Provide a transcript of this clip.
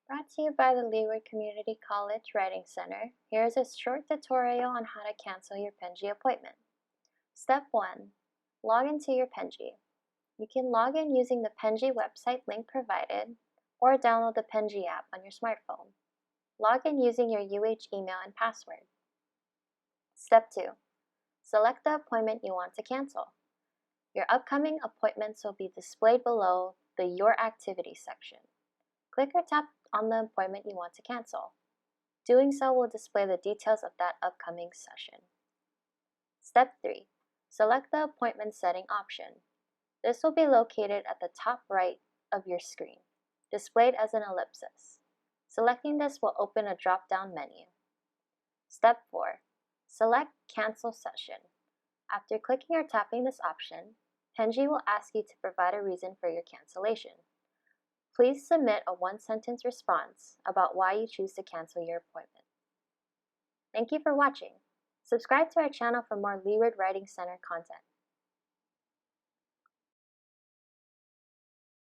Brought to you by the Leeward Community College Writing Center, here is a short tutorial on how to cancel your Penji appointment. Step 1. Log into your Penji. You can log in using the Penji website link provided or download the Penji app on your smartphone. Log in using your UH email and password. Step 2. Select the appointment you want to cancel. Your upcoming appointments will be displayed below the Your Activity section. Click or tap on the appointment you want to cancel. Doing so will display the details of that upcoming session. Step 3. Select the appointment setting option. This will be located at the top right of your screen, displayed as an ellipsis. Selecting this will open a drop-down menu. Step 4. Select Cancel Session. After clicking or tapping this option, Penji will ask you to provide a reason for your cancellation. Please submit a one-sentence response about why you choose to cancel your appointment. Thank you for watching. Subscribe to our channel for more Leeward Writing Center content.